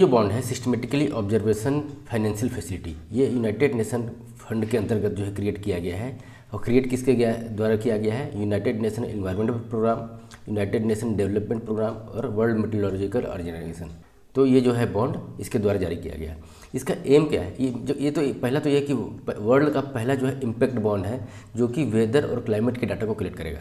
जो बॉन्ड है systematically observation financial facility, ये यूनाइटेड नेशन फंड के अंतर्गत जो है क्रिएट किया गया है। और क्रिएट किसके द्वारा किया गया है? United Nation Environment Programme, United Nation Development Programme और वर्ल्ड मेट्रोलॉजिकल ऑर्गेनाइजेशन। तो ये जो है बॉन्ड इसके द्वारा जारी किया गया है। इसका एम क्या है? ये तो पहला तो ये कि वर्ल्ड का पहला जो है इम्पैक्ट बॉन्ड है जो कि वेदर और क्लाइमेट के डाटा को कलेक्ट करेगा।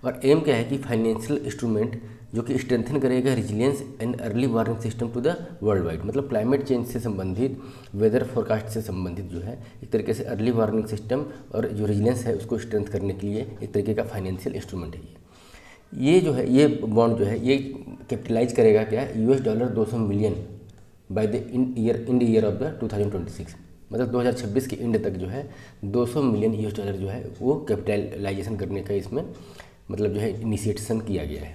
और एम क्या है कि फाइनेंशियल इंस्ट्रूमेंट जो कि स्ट्रेंथन करेगा resilience and early warning system to the world wide, मतलब क्लाइमेट चेंज से संबंधित, वेदर फोरकास्ट से संबंधित जो है एक तरीके से अर्ली वार्निंग सिस्टम और जो रिजिलियंस है उसको स्ट्रेंथ करने के लिए एक तरीके का फाइनेंशियल इंस्ट्रूमेंट है ये जो है ये बॉन्ड जो है ये कैपिटलाइज करेगा क्या $200 million by the in the year of the 2026, मतलब 2026 के एंड तक जो है $200 मिलियन जो है वो कैपिटलाइजेशन करने का इसमें मतलब जो है इनिशिएशन किया गया है।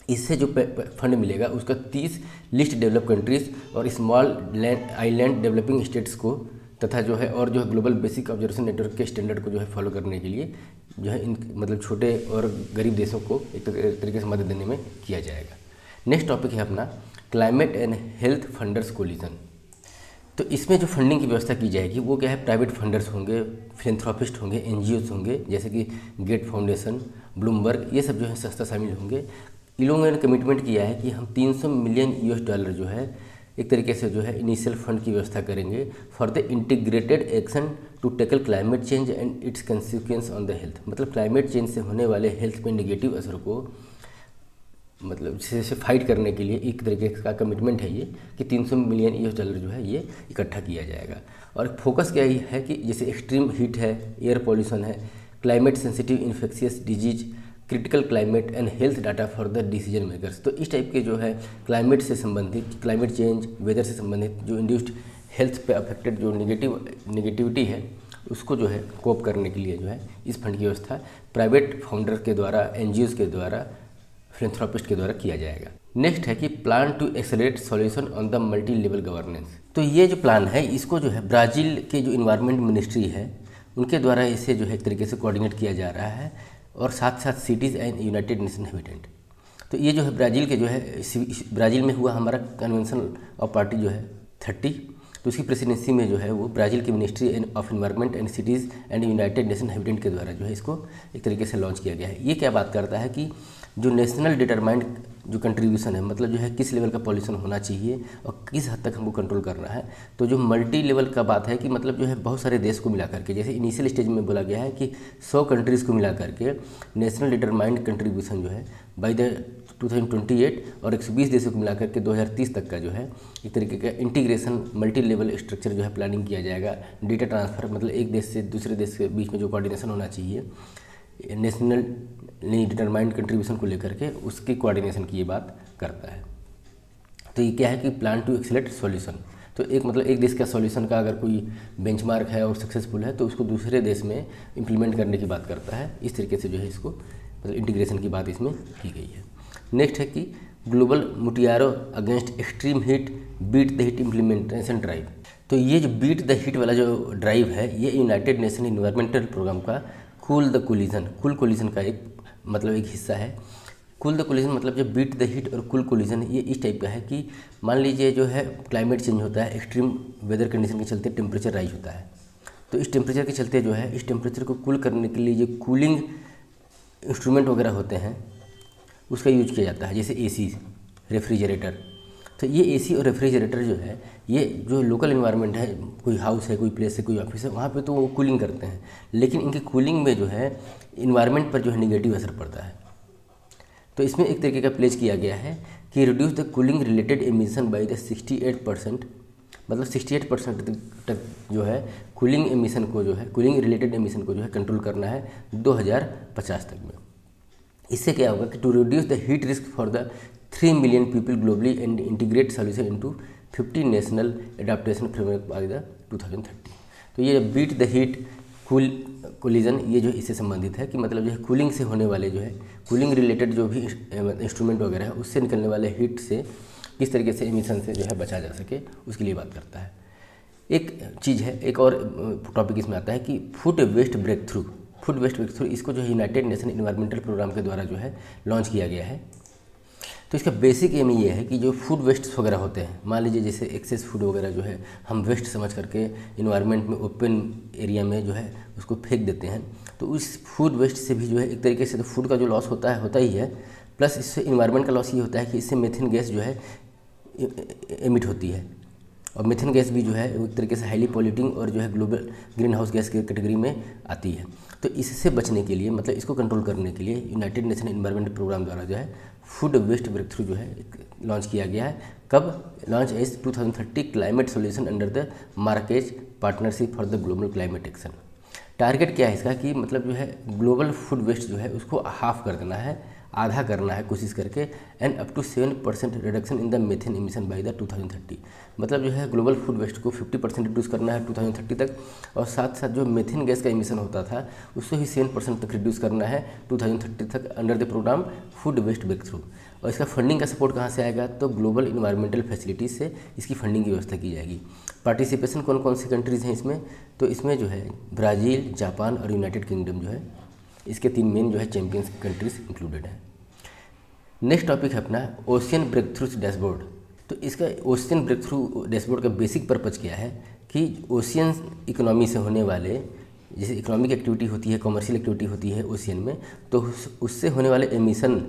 इससे जो फंड मिलेगा उसका 30 लिस्ट डेवलप कंट्रीज और स्मॉल आइलैंड डेवलपिंग स्टेट्स को तथा जो है और जो है ग्लोबल बेसिक ऑब्जर्वेशन नेटवर्क के स्टैंडर्ड को जो है फॉलो करने के लिए जो है इन मतलब छोटे और गरीब देशों को एक तरीके से मदद देने में किया जाएगा। नेक्स्ट टॉपिक है अपना climate and health funders collision. तो इसमें जो फंडिंग की व्यवस्था की जाएगी वो क्या है? प्राइवेट फंडर्स होंगे, फिलेंथ्रोपिस्ट होंगे, एनजीओज होंगे जैसे कि गेट फाउंडेशन, ब्लूमबर्ग, ये सब जो है संस्था शामिल होंगे। इन लोगों ने कमिटमेंट किया है कि हम $300 मिलियन जो है एक तरीके से जो है इनिशियल फंड की व्यवस्था करेंगे for the integrated action to tackle climate change and its consequence on the health, मतलब क्लाइमेट चेंज से होने वाले हेल्थ पे नेगेटिव असर को मतलब से फाइट करने के लिए एक तरीके का कमिटमेंट है ये कि $300 मिलियन जो है ये इकट्ठा किया जाएगा। और फोकस क्या है कि जैसे एक्सट्रीम हीट है, एयर पॉल्यूशन है, climate sensitive infectious disease, critical climate and health data for the decision makers. तो इस टाइप के जो है क्लाइमेट से संबंधित, क्लाइमेट चेंज, वेदर से संबंधित जो इंड्यूस्ड हेल्थ पे अफेक्टेड जो नेगेटिविटी है उसको जो है कोप करने के लिए जो है इस फंड की व्यवस्था प्राइवेट फाउंडर के द्वारा, एनजीओज के द्वारा, फिलेंथ्रोपिस्ट के द्वारा किया जाएगा। नेक्स्ट है कि plan to accelerate solution on the multi level governance. तो ये जो प्लान है इसको जो है ब्राज़ील के जो इन्वायरमेंट मिनिस्ट्री है उनके द्वारा इसे जो है एक तरीके से कोऑर्डिनेट किया जा रहा है और साथ साथ cities and United nation habitat. तो ये जो है ब्राज़ील के जो है ब्राज़ील में हुआ हमारा कन्वेंशन ऑफ पार्टी जो है 30, तो उसकी प्रेसिडेंसी में जो है वो ब्राज़ील की ministry of environment and cities and United nation habitat के द्वारा जो है इसको एक तरीके से लॉन्च किया गया है। ये क्या बात करता है कि जो नेशनल डिटरमाइंड जो कंट्रीब्यूशन है, मतलब जो है किस लेवल का पॉल्यूशन होना चाहिए और किस हद तक हमको कंट्रोल करना है। तो जो मल्टी लेवल का बात है कि मतलब जो है बहुत सारे देश को मिला करके, जैसे इनिशियल स्टेज में बोला गया है कि 100 कंट्रीज़ को मिला करके नेशनल डिटरमाइंड कंट्रीब्यूशन जो है बाय द 2028 और 120 देशों को मिला करके 2030 तक का जो है एक तरीके का इंटीग्रेशन मल्टी लेवल स्ट्रक्चर जो है प्लानिंग किया जाएगा। डेटा ट्रांसफ़र, मतलब एक देश से दूसरे देश के बीच में जो कोऑर्डिनेशन होना चाहिए नेशनल डिटरमाइंड कंट्रीब्यूशन को लेकर के, उसकी कोऑर्डिनेशन की ये बात करता है। तो ये क्या है कि प्लान टू एक्सेलरेट सॉल्यूशन, तो एक मतलब एक देश का सॉल्यूशन का अगर कोई बेंचमार्क है और सक्सेसफुल है तो उसको दूसरे देश में इम्प्लीमेंट करने की बात करता है। इस तरीके से जो है इसको मतलब इंटीग्रेशन की बात इसमें की गई है। नेक्स्ट है कि ग्लोबल मुटियारो against extreme heat beat the heat implementation drive. तो ये जो बीट द हीट वाला जो ड्राइव है ये यूनाइटेड नेशन इन्वायरमेंटल प्रोग्राम का कूल द कोलिजन का एक मतलब एक हिस्सा है। कूल द कोलिजन मतलब जो बीट द हीट और कूल कोलिजन ये इस टाइप का है कि मान लीजिए जो है क्लाइमेट चेंज होता है, एक्सट्रीम वेदर कंडीशन के चलते टेम्परेचर राइज होता है। तो इस टेम्परेचर के चलते जो है इस टेम्परेचर को कूल करने के लिए जो कूलिंग इंस्ट्रूमेंट वगैरह होते हैं उसका यूज किया जाता है, जैसे एसी, रेफ्रिजरेटर। तो ये एसी और रेफ्रिजरेटर जो है ये जो लोकल इन्वायरमेंट है, कोई हाउस है, कोई प्लेस है, कोई ऑफिस है, वहाँ पे तो वो कूलिंग करते हैं, लेकिन इनकी कूलिंग में जो है इन्वायरमेंट पर जो है निगेटिव असर पड़ता है। तो इसमें एक तरीके का प्लेज किया गया है कि reduce the cooling related emission by the 68%, मतलब 68% तक जो है कूलिंग एमिशन को जो है कूलिंग रिलेटेड एमिशन को जो है कंट्रोल करना है 2050 तक में। इससे क्या होगा कि to reduce the heat risk for the 3 million people globally and integrate solution into 50 national adaptation framework by the 2030। तो ये beat the heat cool coalition ये जो इससे संबंधित है कि मतलब जो है कूलिंग से होने वाले जो है कूलिंग रिलेटेड जो भी इंस्ट्रूमेंट वगैरह है उससे निकलने वाले हीट से किस तरीके से एमिशन से जो है बचा जा सके उसके लिए बात करता है। एक चीज़ है, एक और टॉपिक इसमें आता है कि फूड वेस्ट ब्रेक थ्रू, इसको जो है यूनाइटेड नेशन इन्वायरमेंटल प्रोग्राम के द्वारा जो है लॉन्च किया गया है। तो इसका बेसिक एम ये है कि जो फूड वेस्ट वगैरह होते हैं, मान लीजिए जैसे एक्सेस फूड वगैरह जो है हम वेस्ट समझ करके इन्वायरमेंट में ओपन एरिया में जो है उसको फेंक देते हैं, तो उस फूड वेस्ट से भी जो है एक तरीके से तो फूड का जो लॉस होता ही है, प्लस इससे इन्वायरमेंट का लॉस ये होता है कि इससे मीथेन गैस जो है एमिट होती है, और मीथेन गैस भी जो है एक तरीके से हाईली पॉल्यूटिंग और जो है ग्लोबल ग्रीन हाउस गैस की कैटेगरी में आती है। तो इससे बचने के लिए, मतलब इसको कंट्रोल करने के लिए यूनाइटेड नेशन एनवायरमेंट प्रोग्राम द्वारा जो है फूड वेस्ट ब्रेक थ्रू जो है लॉन्च किया गया है। कब launch is 2030 climate solution under the Marquez partnership for the global climate action. Target क्या है इसका कि मतलब जो है ग्लोबल फूड वेस्ट जो है उसको हाफ कर देना है, आधा करना है कोशिश करके, end up to 7% reduction in the methane emission by the 2030। मतलब जो है ग्लोबल फूड वेस्ट को 50% रिड्यूस करना है 2030 तक, और साथ साथ जो मीथेन गैस का एमिशन होता था उसको ही 7% तक रिड्यूस करना है 2030 तक under the programme food waste breakthrough. और इसका फंडिंग का सपोर्ट कहाँ से आएगा, तो ग्लोबल इन्वायरमेंटल फैसिलिटीज से इसकी फंडिंग की व्यवस्था की जाएगी। पार्टिसिपेशन कौन कौन सी कंट्रीज़ हैं इसमें, तो इसमें जो है ब्राज़ील, जापान और यूनाइटेड किंगडम जो है इसके 3 मेन जो है चैंपियंस कंट्रीज इंक्लूडेड हैं। नेक्स्ट टॉपिक है अपना ओशियन ब्रेक थ्रू डैशबोर्ड। तो इसका ओशियन ब्रेक थ्रू डैशबोर्ड का बेसिक पर्पज़ क्या है कि ओशियन इकोनॉमी से होने वाले, जैसे इकोनॉमिक एक्टिविटी होती है, कॉमर्शियल एक्टिविटी होती है ओशियन में, तो उससे होने वाले एमिशन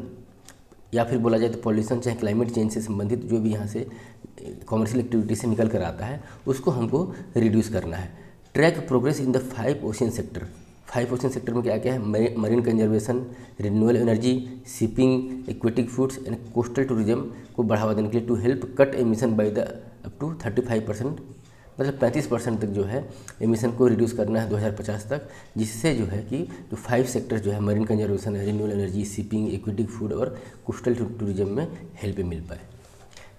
या फिर बोला जाए तो पॉल्यूशन, चाहे क्लाइमेट चेंज से संबंधित जो भी यहाँ से कॉमर्शियल एक्टिविटी से निकल कर आता है उसको हमको रिड्यूस करना है। Track progress in the 5 ocean sector. 5 ocean sector में क्या क्या है, marine conservation, renewable energy, shipping, aquatic foods and coastal tourism को बढ़ावा देने के लिए to help cut emission by the up to 35%, मतलब 35% तक जो है एमिशन को रिड्यूस करना है 2050 तक, जिससे जो है कि जो 5 सेक्टर जो है marine conservation, renewable energy, shipping, aquatic food और कोस्टल टूरिज्म में हेल्प मिल पाए।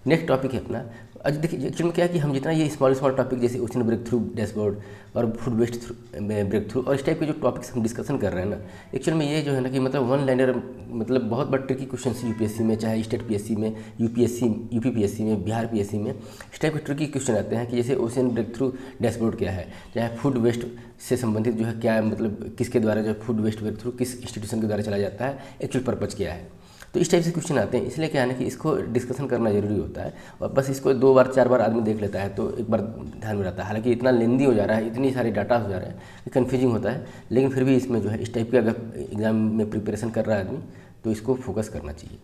नेक्स्ट टॉपिक है अपना, आज देखिए एक्चुअल में क्या है कि हम जितना ये स्मॉल टॉपिक जैसे ओशन ब्रेक थ्रू डैशबोर्ड और फूड वेस्ट ब्रेक थ्रू और इस टाइप के जो टॉपिक्स हम डिस्कशन कर रहे हैं ना, एक्चुअल में ये जो है ना कि मतलब वन लाइनर, मतलब बहुत बड़ा ट्रिकी क्वेश्चन यूपीएससी में, चाहे स्टेट पीएससी में, यूपी पीएससी में, बिहार पीएससी में, इस टाइप के ट्रिकी क्वेश्चन आते हैं कि जैसे ओशन ब्रेक थ्रू डैशबोर्ड क्या है, चाहे फूड वेस्ट से संबंधित जो है क्या, मतलब किसके द्वारा जो फूड वेस्ट ब्रेक थ्रू किस इंस्टीट्यूशन के द्वारा चला जाता है, एक्चुअल पर्पज़ क्या है। तो इस टाइप से क्वेश्चन आते हैं, इसलिए क्या है ना कि इसको डिस्कशन करना जरूरी होता है, और बस इसको 2 बार 4 बार आदमी देख लेता है तो एक बार ध्यान में रहता है। हालांकि इतना लेंदी हो जा रहा है, इतनी सारी डाटा हो जा रहा है कि कन्फ्यूजिंग होता है, लेकिन फिर भी इसमें जो है इस टाइप के अगर एग्जाम में प्रिपरेशन कर रहा है आदमी तो इसको फोकस करना चाहिए।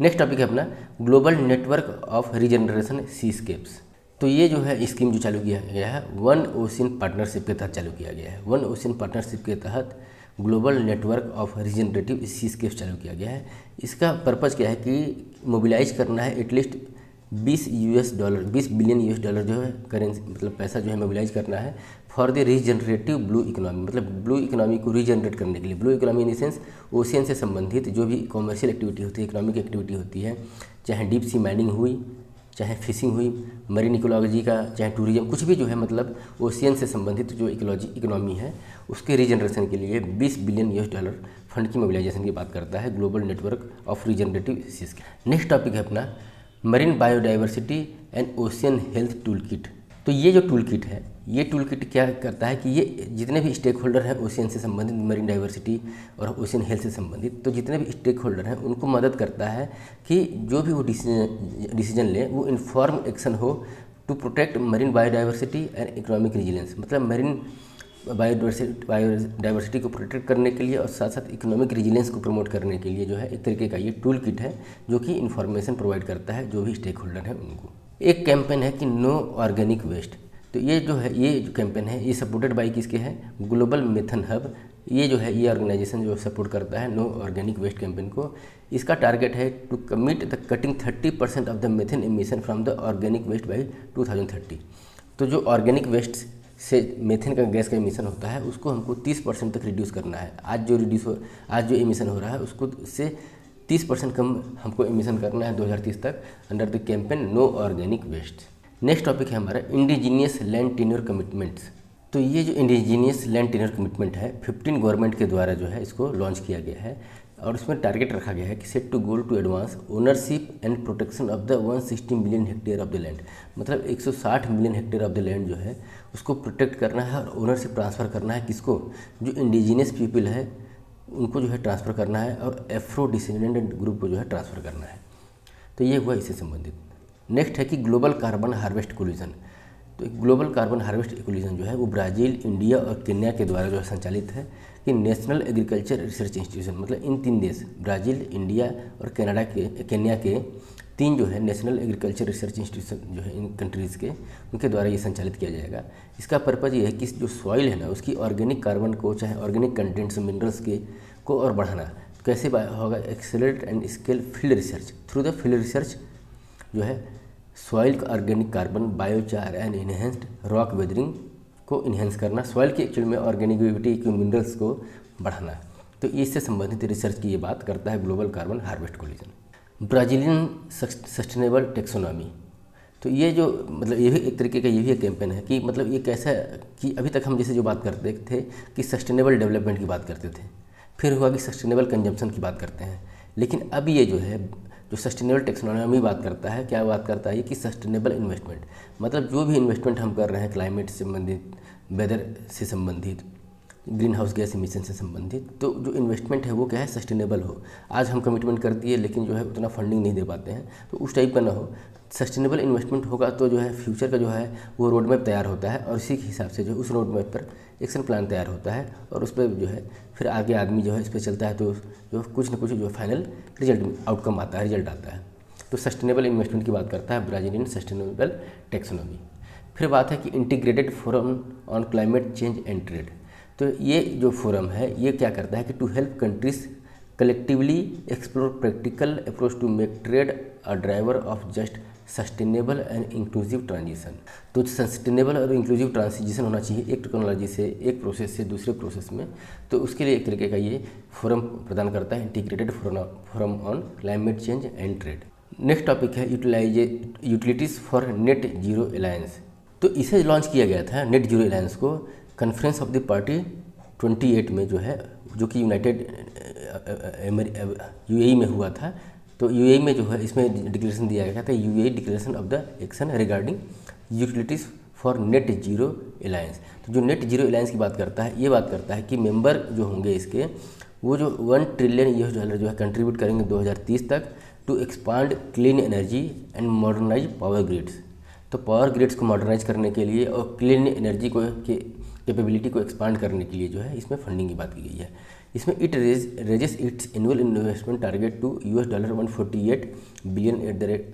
नेक्स्ट टॉपिक है अपना global network of regeneration Seascapes. तो ये जो है स्कीम जो चालू किया गया है वन ओशियन पार्टनरशिप के तहत चालू किया गया है। वन ओशियन पार्टनरशिप के तहत global network of regenerative Seascapes चालू किया गया है। इसका पर्पज़ क्या है कि मोबिलाइज करना है एटलीस्ट $20 बिलियन जो है करेंसी, मतलब पैसा जो है मोबिलाइज करना है for the regenerative blue economy, मतलब ब्लू इकोनॉमी को रीजनरेट करने के लिए। Blue economy in the sense ocean से संबंधित जो भी कॉमर्शियल एक्टिविटी होती है, इकोनॉमिक एक्टिविटी होती है, चाहे डीप सी माइनिंग हुई, चाहे फिशिंग हुई, मरीन इकोलॉजी का, चाहे टूरिज्म, कुछ भी जो है मतलब ओशियन से संबंधित जो इकोनॉमी है उसके रीजनरेशन के लिए $20 बिलियन फंड की मोबिलाइजेशन की बात करता है global network of regenerative seascape. Next topic है अपना marine biodiversity and ocean health tool kit. तो ये जो टूल किट है, ये टूल किट क्या करता है कि ये जितने भी स्टेक होल्डर हैं ओशियन से संबंधित, मरीन डाइवर्सिटी और ओशियन हेल्थ से संबंधित, तो जितने भी स्टेक होल्डर हैं उनको मदद करता है कि जो भी वो डिसीजन ले वो इन्फॉर्म एक्शन हो to protect marine biodiversity and economic resilience. मतलब मरीन बायोडाइवर्सिटी को प्रोटेक्ट करने के लिए और साथ साथ इकोनॉमिक रिजिलेंस को प्रमोट करने के लिए जो है एक तरीके का ये टूल किट है जो कि इन्फॉर्मेशन प्रोवाइड करता है जो भी स्टेक होल्डर हैं उनको। एक कैंपेन है कि नो ऑर्गेनिक वेस्ट। तो ये जो है, ये जो कैंपेन है ये सपोर्टेड बाय किसके है, ग्लोबल मिथन हब। ये जो है ये ऑर्गेनाइजेशन जो सपोर्ट करता है नो ऑर्गेनिक वेस्ट कैंपेन को। इसका टारगेट है to commit the cutting 30% of the methane emission from the organic waste by 2030। तो जो ऑर्गेनिक वेस्ट से मेथेन का गैस का एमिशन होता है उसको हमको 30% तक रिड्यूस करना है। आज जो एमिशन हो रहा है उसको से 30% कम हमको एमिशन करना है 2030 तक under the campaign no organic waste. Next topic है हमारा इंडिजीनियस लैंड टेन्योर कमिटमेंट्स। तो ये जो इंडिजीनियस लैंड टेन्योर कमिटमेंट है 15 गवर्नमेंट के द्वारा जो है इसको लॉन्च किया गया है और उसमें टारगेट रखा गया है कि set to goal to advance ownership and protection of the 160 million hectare of the land. मतलब 160 million hectare of the land जो है उसको प्रोटेक्ट करना है और ओनरशिप ट्रांसफ़र करना है किसको, जो इंडिजीनियस पीपल है उनको जो है ट्रांसफ़र करना है और एफ्रो डिसेंडेंट ग्रुप को जो है ट्रांसफ़र करना है। तो ये हुआ इससे संबंधित। नेक्स्ट है कि ग्लोबल कार्बन हार्वेस्ट इक्विलिब्रियम। तो ग्लोबल कार्बन हार्वेस्ट इक्विलिब्रियम जो है वो ब्राज़ील, इंडिया और केन्या के द्वारा जो है संचालित है कि नेशनल एग्रीकल्चर रिसर्च इंस्टीट्यूशन, मतलब इन 3 देश ब्राज़ील, इंडिया और केन्या के 3 जो है नेशनल एग्रीकल्चर रिसर्च इंस्टीट्यूशन जो है इन कंट्रीज़ के, उनके द्वारा ये संचालित किया जाएगा। इसका पर्पज़ ये है कि जो सॉइल है ना उसकी ऑर्गेनिक कार्बन को, चाहे ऑर्गेनिक कंटेंट्स मिनरल्स के को और बढ़ाना। कैसे होगा? Accelerate and scale field research through the field research जो है सॉइल का organic carbon, biochar and enhanced rock weathering को इन्हेंस करना, सॉइल के एक्चुअल में ऑर्गेनिविटी के मिनरल्स को बढ़ाना। तो इससे संबंधित रिसर्च की ये बात करता है global carbon harvest equilibrium. Brazilian sustainable taxonomy, तो ये जो मतलब ये भी एक तरीके का ये भी एक कैंपेन है कि मतलब ये कैसा कि अभी तक हम जैसे जो बात करते थे कि सस्टेनेबल डेवलपमेंट की बात करते थे, फिर हुआ कि सस्टेनेबल कंजम्पशन की बात करते हैं, लेकिन अब ये जो है जो सस्टेनेबल टेक्सोनॉमी बात करता है, क्या बात करता है कि सस्टेनेबल इन्वेस्टमेंट, मतलब जो भी इन्वेस्टमेंट हम कर रहे हैं क्लाइमेट से संबंधित, वेदर से संबंधित, ग्रीन हाउस गैस एमिशन से संबंधित, तो जो इन्वेस्टमेंट है वो क्या है? सस्टेनेबल हो। आज हम कमिटमेंट कर दिए लेकिन जो है उतना फंडिंग नहीं दे पाते हैं, तो उस टाइप का ना हो। सस्टेनेबल इन्वेस्टमेंट होगा तो जो है फ्यूचर का जो है वो रोड मैप तैयार होता है और उसी के हिसाब से जो उस रोड मैप पर एक्शन प्लान तैयार होता है और उस पर जो है फिर आगे आदमी जो है इस पर चलता है, तो जो कुछ न कुछ जो फाइनल रिजल्ट आउटकम आता है, रिजल्ट आता है। तो सस्टेनेबल इन्वेस्टमेंट की बात करता है ब्राज़ीलियन सस्टेनेबल टेक्सोनॉमी। फिर बात है कि integrated forum on climate change and trade. तो ये जो फोरम है ये क्या करता है कि to help countries collectively explore practical approach to make trade a driver of just sustainable and inclusive transition. तो सस्टेनेबल और इंक्लूसिव ट्रांजिशन होना चाहिए एक टेक्नोलॉजी से, एक प्रोसेस से दूसरे प्रोसेस में, तो उसके लिए एक तरीके का ये फोरम प्रदान करता है, integrated forum on climate change and trade. Next topic है utilities for net zero alliance. तो इसे लॉन्च किया गया था नेट जीरो अलायंस को कॉन्फ्रेंस ऑफ द पार्टी 28 में जो है, जो कि यूनाइटेड यूएई में हुआ था। तो यूएई में जो है इसमें डिक्लेरेशन दिया गया था, UAE declaration of the action regarding utilities for net zero alliance. तो जो नेट जीरो अलायंस की बात करता है, ये बात करता है कि मेंबर जो होंगे इसके वो जो $1 ट्रिलियन जो है कंट्रीब्यूट करेंगे 2030 तक to expand clean energy and modernise power grids. तो पावर ग्रिड्स को मॉडर्नाइज करने के लिए और क्लीन एनर्जी को कैपेबिलिटी को एक्सपांड करने के लिए जो है इसमें फंडिंग की बात की गई है। इसमें it raises its annual investment target to $148 billion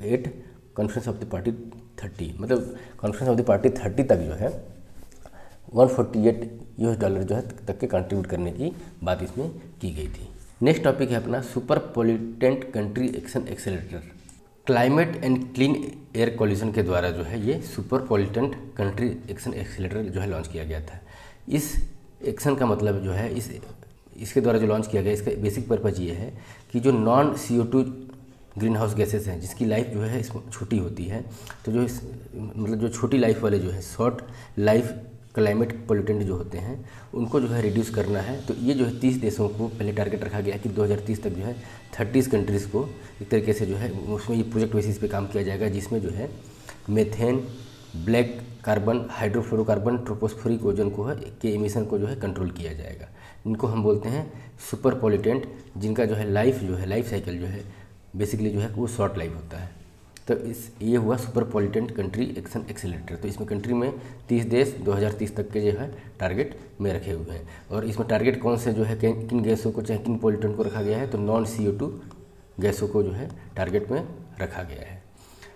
at conference of the party 30, मतलब कॉन्फ्रेंस ऑफ द पार्टी 30 तक जो है $148 जो है तक के कंट्रीब्यूट करने की बात इसमें की गई थी। नेक्स्ट टॉपिक है अपना super pollutant country action accelerator. Climate and clean air coalition के द्वारा जो है ये super pollutant country action accelerator जो है लॉन्च किया गया था। इस एक्शन का मतलब जो है इसके द्वारा जो लॉन्च किया गया, इसका बेसिक पर्पज़ ये है कि जो non CO2 green house gases हैं जिसकी लाइफ जो है इसमें छोटी होती है, तो जो मतलब जो छोटी लाइफ वाले जो है शॉर्ट लाइफ क्लाइमेट पोल्यूटेंट जो होते हैं उनको जो है रिड्यूस करना है। तो ये जो है 30 देशों को पहले टारगेट रखा गया कि 2030 तक जो है 30 कंट्रीज़ को एक तरीके से जो है उसमें ये प्रोजेक्ट बेसिस पे काम किया जाएगा, जिसमें जो है methane, black carbon, hydrofluorocarbon, tropospheric ozone को है के एमिशन को जो है कंट्रोल किया जाएगा। इनको हम बोलते हैं सुपर पॉल्यूटेंट, जिनका जो है लाइफ साइकिल जो है बेसिकली जो है वो शॉर्ट लाइफ होता है। तो ये हुआ super pollutant country action accelerator. तो इसमें कंट्री में 30 देश 2030 तक के जो है टारगेट में रखे हुए हैं। और इसमें टारगेट कौन से जो है किन गैसों को चाहे किन पॉल्यूटेंट को रखा गया है, तो नॉन CO2 गैसों को जो है टारगेट में रखा गया है।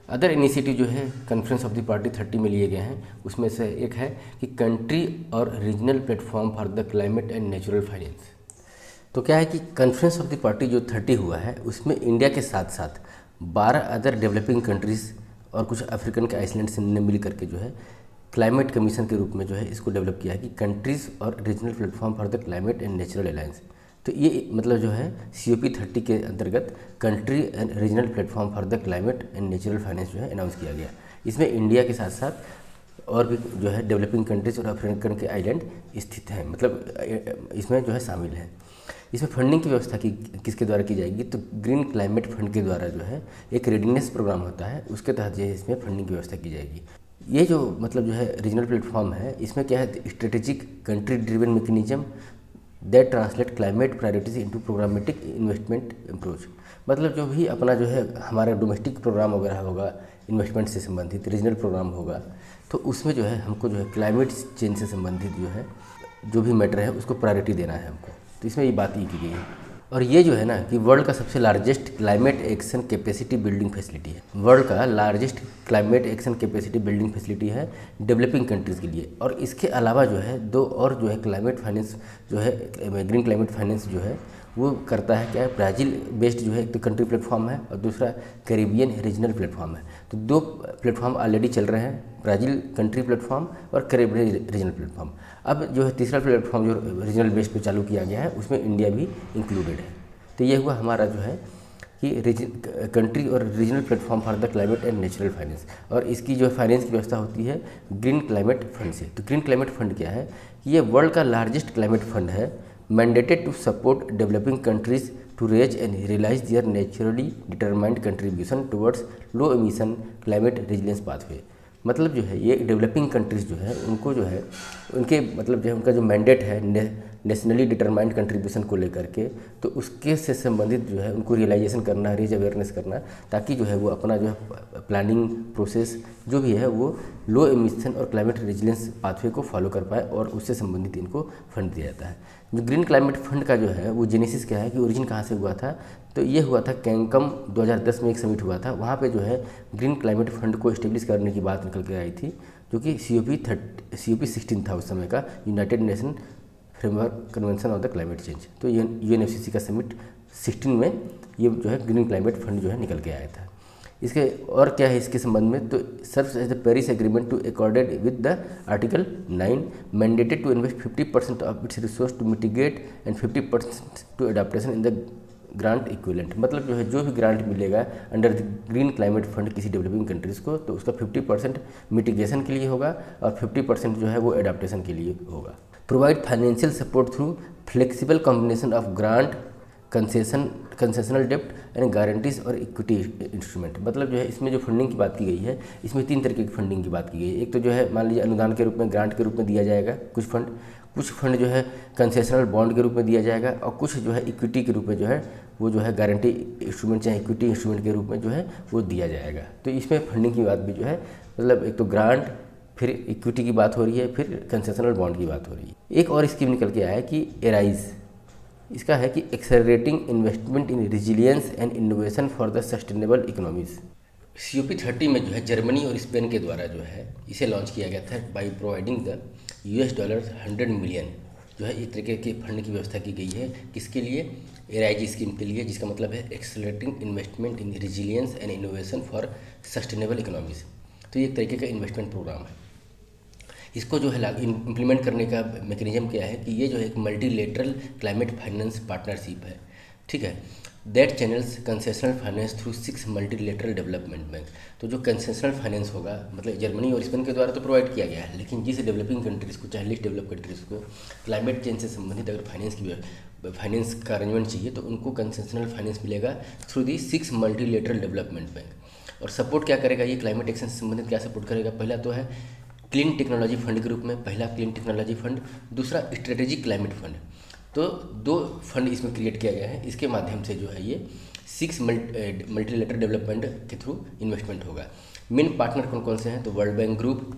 अदर इनिशिएटिव जो है कॉन्फ्रेंस ऑफ द पार्टी 30 में लिए गए हैं, उसमें से एक है कि कंट्री और regional platform for the climate and natural finance. तो क्या है कि कॉन्फ्रेंस ऑफ द पार्टी जो 30 हुआ है उसमें इंडिया के साथ साथ 12 अदर डेवलपिंग कंट्रीज़ और कुछ अफ्रीकन के आइसलैंड से ने मिल करके जो है क्लाइमेट कमीशन के रूप में जो है इसको डेवलप किया है कि कंट्रीज़ और regional platform for the climate and natural alliance. तो ये मतलब जो है COP30 के अंतर्गत country and regional platform for the climate and natural finance जो है अनाउंस किया गया। इसमें इंडिया के साथ साथ और भी जो है डेवलपिंग कंट्रीज और अफ्रीकन के आइलैंड स्थित हैं, मतलब इसमें जो है शामिल है। इसमें फंडिंग की व्यवस्था किसके द्वारा की जाएगी, तो ग्रीन क्लाइमेट फंड के द्वारा जो है एक रेडीनेस प्रोग्राम होता है, उसके तहत जो है इसमें फंडिंग की व्यवस्था की जाएगी। ये जो मतलब जो है रीजनल प्लेटफॉर्म है, इसमें क्या है strategic country driven mechanism that translate climate priorities into programmatic investment approach. मतलब जो भी अपना जो है हमारा डोमेस्टिक प्रोग्राम वगैरह होगा इन्वेस्टमेंट से संबंधित, रीजनल प्रोग्राम होगा, तो उसमें जो है हमको जो है क्लाइमेट चेंज से संबंधित जो है जो भी मैटर है उसको प्रायोरिटी देना है हमको। तो इसमें ये बात ही की गई है। और ये जो है ना कि वर्ल्ड का सबसे largest climate action capacity building facility है। वर्ल्ड का largest climate action capacity building facility है डेवलपिंग कंट्रीज़ के लिए। और इसके अलावा जो है दो और जो है क्लाइमेट फाइनेंस जो है ग्रीन क्लाइमेट फाइनेंस जो है वो करता है क्या है, ब्राज़ील बेस्ड जो है एक तो कंट्री प्लेटफॉर्म है और दूसरा कैरिबियन रीजनल प्लेटफॉर्म है। तो दो प्लेटफॉर्म ऑलरेडी चल रहे हैं, ब्राज़ील कंट्री प्लेटफॉर्म और कैरिबियन रीजनल प्लेटफॉर्म। अब जो है तीसरा प्लेटफॉर्म जो रीजनल बेस पे चालू किया गया है उसमें इंडिया भी इंक्लूडेड है। तो ये हुआ हमारा जो है कि कंट्री और regional platform for the climate and natural finance. और इसकी जो फाइनेंस की व्यवस्था होती है ग्रीन क्लाइमेट फंड से। तो ग्रीन क्लाइमेट फंड क्या है कि ये वर्ल्ड का लार्जेस्ट क्लाइमेट फंड है, mandated to support developing countries to raise and realise their naturally determined contribution towards low emission climate resilience pathway. मतलब जो है ये डेवलपिंग कंट्रीज़ जो है उनको जो है उनके मतलब जो है उनका जो मैंडेट है नेशनली डिटरमाइंड कंट्रीब्यूशन को लेकर के, तो उसके से संबंधित जो है उनको रियलाइजेशन करना, रेज अवेयरनेस करना, ताकि जो है वो अपना जो है प्लानिंग प्रोसेस जो भी है वो लो एमिशन और क्लाइमेट रेजिलियंस पाथवे को फॉलो कर पाए, और उससे संबंधित इनको फंड दिया जाता है। जो ग्रीन क्लाइमेट फंड का जो है वो जेनेसिस क्या है कि ओरिजिन कहाँ से हुआ था, तो ये हुआ था कैंकम 2010 में एक समिट हुआ था। वहाँ पे जो है ग्रीन क्लाइमेट फंड को इस्टेब्लिश करने की बात निकल के आई थी, जो कि COP 16 था उस समय का, United nation framework convention of the climate change. तो UNFCCC का समिट 16 में ये जो है ग्रीन क्लाइमेट फंड जो है निकल के आया था। इसके और क्या है इसके संबंध में, तो serves as the Paris agreement to accorded with the article 9 mandated to invest 50% of its resource to mitigate and 50% to adaptation in the grant equivalent. मतलब जो है जो भी ग्रांट मिलेगा under the green climate fund किसी developing countries को, तो उसका 50% मिटिगेशन के लिए होगा और 50% जो है वो एडाप्टेशन के लिए होगा। Provide financial support through flexible combination of grant, concessional डेप्ट एंड गारंटीज और इक्विटी इंस्ट्रूमेंट। मतलब जो है इसमें जो फंडिंग की बात की गई है, इसमें 3 तरीके की फंडिंग की बात की गई है। एक तो जो है मान लीजिए अनुदान के रूप में, ग्रांट के रूप में दिया जाएगा कुछ फंड जो है कंसेशनल बॉन्ड के रूप में दिया जाएगा, और कुछ जो है इक्विटी के रूप में जो है वो जो है गारंटी इंस्ट्रूमेंट चाहे इक्विटी इंस्ट्रूमेंट के रूप में जो है वो दिया जाएगा। तो इसमें फंडिंग की बात भी जो है मतलब एक तो ग्रांट, फिर इक्विटी की बात हो रही है, फिर कंसेशनल बॉन्ड की बात हो रही है। एक और स्कीम निकल के आया है कि एराइज, इसका है कि accelerating investment in resilience and innovation for the sustainable economies. COP 30 में जो है जर्मनी और स्पेन के द्वारा जो है इसे लॉन्च किया गया था बाई प्रोवाइडिंग द $100 मिलियन जो है एक तरीके के फंड की व्यवस्था की गई है। किसके लिए? एराइज स्कीम के लिए, जिसका मतलब है accelerating investment in resilience and innovation for sustainable economies. तो ये एक तरीके का इन्वेस्टमेंट प्रोग्राम है। इसको जो है इम्प्लीमेंट करने का मैकेनिज्म क्या है कि ये जो है एक मल्टीलेटरल क्लाइमेट फाइनेंस पार्टनरशिप है, ठीक है, that channels concessional finance through 6 multilateral development bank. तो जो कंसेशनल फाइनेंस होगा मतलब जर्मनी और स्पेन के द्वारा तो प्रोवाइड किया गया है, लेकिन जिस डेवलपिंग कंट्रीज़ को चाहे लिस्ट डेवलप कंट्रीज़ को क्लाइमेट चेंज से संबंधित अगर फाइनेंस का अरेंजमेंट चाहिए तो उनको कंसेशनल फाइनेंस मिलेगा through the 6 multilateral development bank. और सपोर्ट क्या करेगा ये क्लाइमेट एक्शन से संबंधित क्या सपोर्ट करेगा? पहला तो है क्लीन टेक्नोलॉजी फंड के रूप में, पहला क्लीन टेक्नोलॉजी फंड, दूसरा स्ट्रेटेजिक क्लाइमेट फंड। तो 2 फंड इसमें क्रिएट किया गया है। इसके माध्यम से जो है ये 6 मल्टीलेटरल डेवलपमेंट के थ्रू इन्वेस्टमेंट होगा। मेन पार्टनर कौन कौन से हैं? तो world bank group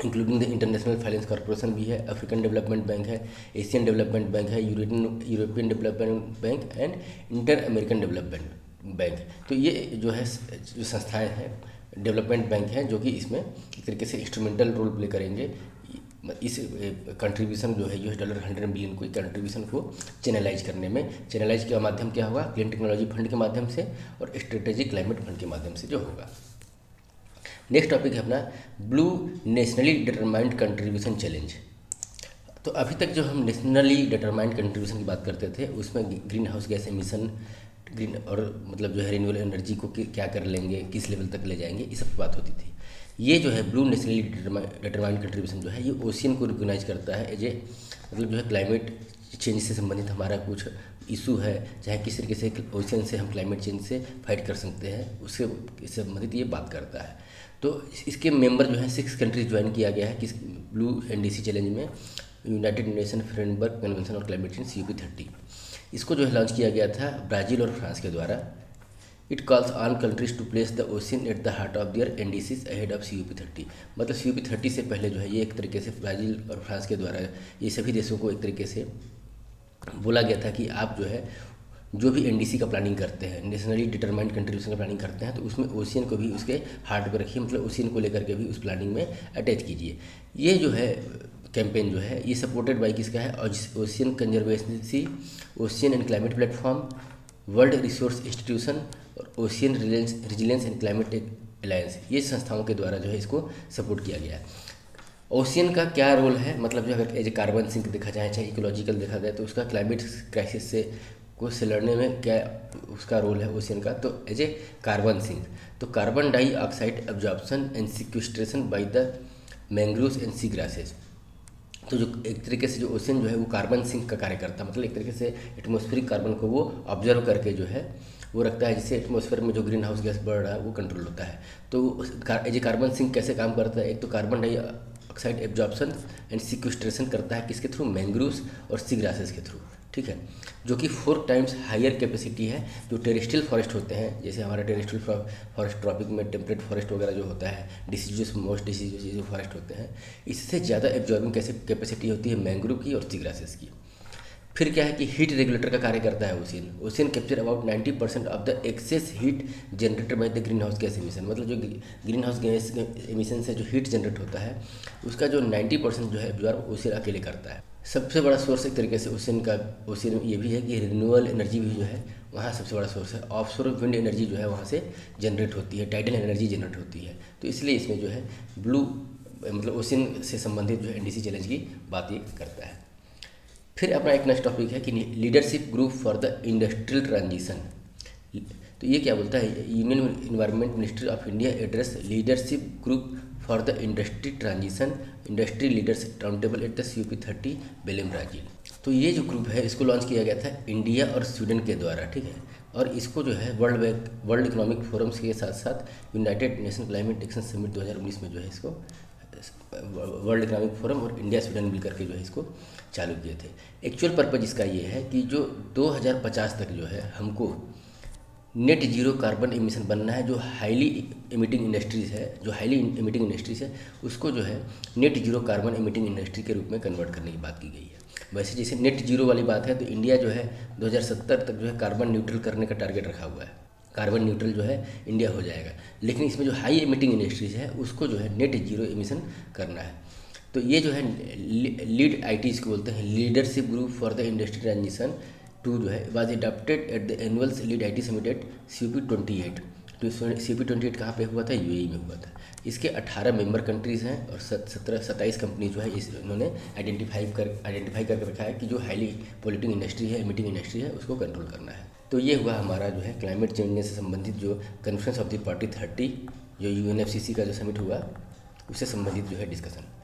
including the international finance corporation भी है, अफ्रीकन डेवलपमेंट बैंक है, एशियन डेवलपमेंट बैंक है, European development bank and inter American development bank. तो ये जो है जो संस्थाएँ हैं डेवलपमेंट बैंक हैं जो कि इसमें एक तरीके से इंस्ट्रूमेंटल रोल प्ले करेंगे इस कंट्रीब्यूशन जो है $100 मिलियन को कंट्रीब्यूशन को चैनलाइज करने में। चैनलाइज के माध्यम क्या होगा? क्लीन टेक्नोलॉजी फंड के माध्यम से और स्ट्रेटेजिक क्लाइमेट फंड के माध्यम से जो होगा। नेक्स्ट टॉपिक है अपना blue nationally determined contribution challenge. तो अभी तक जो हम नेशनली डिटरमाइंड कंट्रीब्यूशन की बात करते थे उसमें green house gas emission, green और मतलब जो है रिन्यूएबल एनर्जी को क्या कर लेंगे, किस लेवल तक ले जाएंगे, ये सब बात होती थी। ये जो है ब्लू नेशनली डिटरमाइंड कंट्रीब्यूशन जो है ये ओशियन को रिकॉग्नाइज करता है एज ए मतलब जो है क्लाइमेट चेंज से संबंधित हमारा कुछ इशू है, चाहे किस तरीके से ओशियन से हम क्लाइमेट चेंज से फाइट कर सकते हैं, उससे संबंधित ये बात करता है। तो इसके मेंबर जो है 6 कंट्रीज ज्वाइन किया गया है किस ब्लू NDC चैलेंज में। United nation framework convention on climate change COP30। इसको जो है लॉन्च किया गया था ब्राज़ील और फ्रांस के द्वारा। It calls on countries to place the ocean at the heart of their NDCs ahead of COP30। मतलब COP30 से पहले जो है ये एक तरीके से ब्राज़ील और फ्रांस के द्वारा ये सभी देशों को एक तरीके से बोला गया था कि आप जो है जो भी NDC का प्लानिंग करते हैं, नेशनली डिटरमाइंड कंट्रीब्यूशन का प्लानिंग करते हैं, तो उसमें ओशियन को भी उसके हार्ट पर रखिए, मतलब ओशियन को लेकर के भी उस प्लानिंग में अटैच कीजिए। ये जो है कैंपेन जो है ये सपोर्टेड बाय किसका है? Ocean conservancy, ocean and climate platform, world resource institution और ocean resilience and climate alliance, ये संस्थाओं के द्वारा जो है इसको सपोर्ट किया गया है। ओशियन का क्या रोल है? मतलब जो अगर एज ए कार्बन सिंक देखा जाए, चाहे इकोलॉजिकल देखा जाए, तो उसका क्लाइमेट क्राइसिस से लड़ने में क्या उसका रोल है ओशियन का? तो एज ए कार्बन सिंक, तो carbon dioxide absorption and sequestration by the mangroves and sea grasses. तो जो एक तरीके से जो ओशियन जो है वो कार्बन सिंक का कार्य करता है, मतलब एक तरीके से एटमॉस्फेरिक कार्बन को वो ऑब्जर्व करके जो है वो रखता है, जिससे एटमॉस्फेयर में जो ग्रीन हाउस गैस बढ़ रहा है वो कंट्रोल होता है। तो एज ए कार्बन सिंक कैसे काम करता है? एक तो carbon dioxide absorption and sequestration करता है किसके थ्रू? मैंग्रोव्स और सी ग्रासेस के थ्रू, ठीक है, जो कि 4 टाइम्स हायर कैपेसिटी है जो टेरेस्ट्रियल फॉरेस्ट होते हैं। जैसे हमारा टेरेस्ट्रियल फॉरेस्ट ट्रॉपिक में टेम्परेट फॉरेस्ट वगैरह जो होता है, डिसीजस मोस्ट डिसीजस जो फॉरेस्ट होते हैं, इससे ज़्यादा एब्जॉर्बिंग कैपेसिटी होती है मैंग्रोव की और सी ग्रासेस की। फिर क्या है कि हीट रेगुलेटर का कार्य करता है ocean. Ocean capture about 90% of the excess heat generated by the green house gas emission, मतलब जो ग्रीन हाउस गैस एमिशन से जो हीट जनरेट होता है उसका जो 90% जो है एब्जॉर्ब ओशियन अकेले करता है। सबसे बड़ा सोर्स एक तरीके से ओशियन ये भी है कि रिन्यूएबल एनर्जी भी जो है वहाँ सबसे बड़ा सोर्स है। ऑफशोर विंड एनर्जी जो है वहाँ से जनरेट होती है, टाइडल एनर्जी जनरेट होती है, तो इसलिए इसमें जो है ब्लू मतलब ओशियन से संबंधित जो है NDC चैलेंज की बात ये करता है। फिर अपना एक नेक्स्ट टॉपिक है कि leadership group for the industrial transition. तो ये क्या बोलता है? Union environment ministry of India address leadership group for the industry transition industry leaders round table at the COP30 बेलेम Brazil. तो ये जो ग्रुप है इसको लॉन्च किया गया था इंडिया और स्वीडन के द्वारा, ठीक है, और इसको जो है वर्ल्ड इकोनॉमिक फोरम्स के साथ साथ United nation climate action summit 2019 में जो है इसको वर्ल्ड इकोनॉमिक फोरम और इंडिया स्वीडन मिल करके जो है इसको चालू किए थे। एक्चुअल पर्पज इसका ये है कि जो 2050 तक जो है हमको नेट जीरो कार्बन एमिशन बनना है। जो हाईली एमिटिंग इंडस्ट्रीज़ है उसको जो है net zero carbon emitting industry के रूप में कन्वर्ट करने की बात की गई है। वैसे जैसे नेट जीरो वाली बात है तो इंडिया जो है 2070 तक जो है कार्बन न्यूट्रल करने का टारगेट रखा हुआ है, कार्बन न्यूट्रल जो है इंडिया हो जाएगा। लेकिन इसमें जो हाई एमिटिंग इंडस्ट्रीज है उसको जो है नेट जीरो एमिशन करना है। तो ये जो है लीड ITs को बोलते हैं, leadership group for the industry transition to जो है was adopted at the annual lead IT summit at COP28। तो COP28 कहाँ पे हुआ था? UAE में हुआ था। इसके 18 मेंबर कंट्रीज़ हैं और 27 कंपनी जो है इन्होंने आइडेंटिफाई करके रखा है कि जो हाईली पोल्यूटिंग इंडस्ट्री है, एमिटिंग इंडस्ट्री है, उसको कंट्रोल करना है। तो ये हुआ हमारा जो है क्लाइमेट चेंज से संबंधित जो कॉन्फ्रेंस ऑफ द पार्टी 30 जो UNFCCC का जो समिट हुआ उससे संबंधित जो है डिस्कशन।